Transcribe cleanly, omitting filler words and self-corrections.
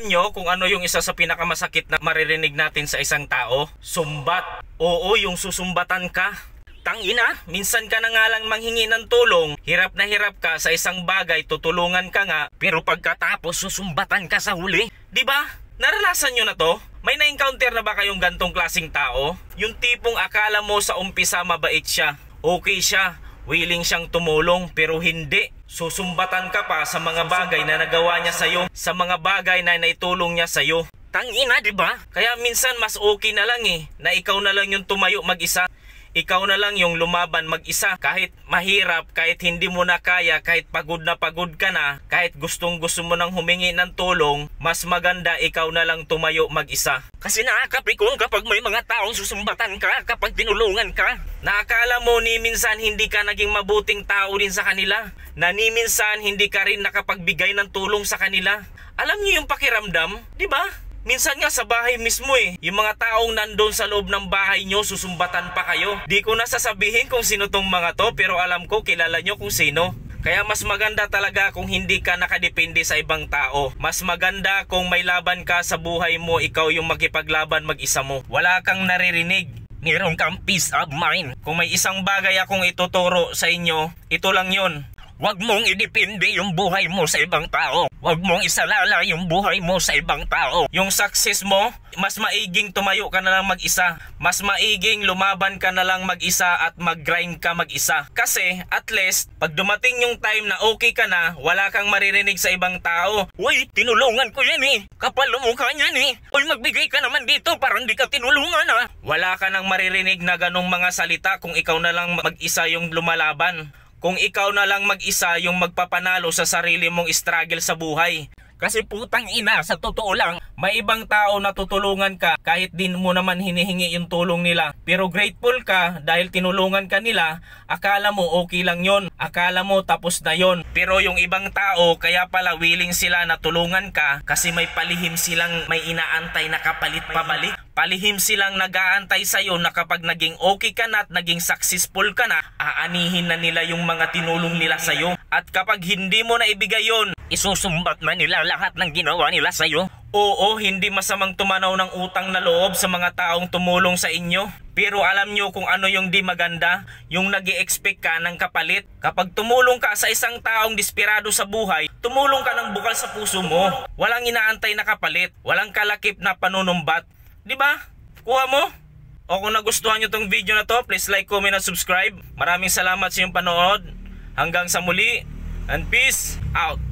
Alam nyo kung ano yung isa sa pinakamasakit na maririnig natin sa isang tao? Sumbat. Oo, yung susumbatan ka. Tangina, minsan ka na nga lang manghingi ng tulong, hirap na hirap ka sa isang bagay, tutulungan ka nga, pero pagkatapos susumbatan ka sa huli. Diba? Naranasan nyo na to? May na-encounter na ba kayong gantong klaseng tao? Yung tipong akala mo sa umpisa mabait siya, okay siya, willing siyang tumulong, pero hindi. Susumbatan ka pa sa mga bagay na nagawa niya sa'yo, sa mga bagay na naitulong niya sa'yo. Tangina, diba? Kaya minsan mas okay na lang na ikaw na lang yung tumayo mag-isa. Ikaw na lang yung lumaban mag-isa. Kahit mahirap, kahit hindi mo na kaya, kahit pagod ka na, kahit gustong gusto mo nang humingi ng tulong, mas maganda ikaw na lang tumayo mag-isa. Kasi nakakapikon kapag may mga taong susumbatan ka, kapag tinulungan ka. Nakakala mo ni minsan hindi ka naging mabuting tao din sa kanila, na ni minsan hindi ka rin nakapagbigay ng tulong sa kanila. Alam niyo yung pakiramdam, di ba? Minsan nga sa bahay mismo yung mga taong nandun sa loob ng bahay nyo, susumbatan pa kayo. Di ko na sasabihin kung sino tong mga to, pero alam ko kilala nyo kung sino. Kaya mas maganda talaga kung hindi ka nakadepende sa ibang tao. Mas maganda kung may laban ka sa buhay mo, ikaw yung makipaglaban mag-isa mo. Wala kang naririnig. Meron kang peace of mind. Kung may isang bagay akong ituturo sa inyo, ito lang yun. Huwag mong idepende yung buhay mo sa ibang tao. Huwag mong isalala yung buhay mo sa ibang tao. Yung success mo, mas maiging tumayo ka na lang mag-isa. Mas maiging lumaban ka na lang mag-isa at mag-grind ka mag-isa. Kasi at least, pag dumating yung time na okay ka na, wala kang maririnig sa ibang tao. Uy, tinulungan ko yan kapal mukha niyan Uy, magbigay ka naman dito para hindi ka tinulungan Wala ka nang maririnig na ganong mga salita kung ikaw na lang mag-isa yung lumalaban. Kung ikaw na lang mag-isa yung magpapanalo sa sarili mong struggle sa buhay. Kasi putang ina, sa totoo lang, may ibang tao na tutulungan ka kahit din mo naman hinihingi yung tulong nila. Pero grateful ka dahil tinulungan ka nila, akala mo okay lang yon, akala mo tapos na yon. Pero yung ibang tao, kaya pala willing sila na tulungan ka kasi may palihim silang may inaantay na kapalit pabalik. Palihim silang nag-aantay sa'yo na kapag naging okay ka na at naging successful ka na, aanihin na nila yung mga tinulong nila sa'yo. At kapag hindi mo na ibigay yon, isusumbat na nila lahat ng ginawa nila sa'yo. Oo, hindi masamang tumanaw ng utang na loob sa mga taong tumulong sa inyo. Pero alam nyo kung ano yung di maganda? Yung nag-i-expect ka ng kapalit. Kapag tumulong ka sa isang taong desperado sa buhay, tumulong ka ng bukal sa puso mo. Walang inaantay na kapalit. Walang kalakip na panunumbat. Diba? Kuha mo? O kung nagustuhan nyo tong video na to, please like, comment, and subscribe. Maraming salamat sa inyong panood. Hanggang sa muli. And peace out.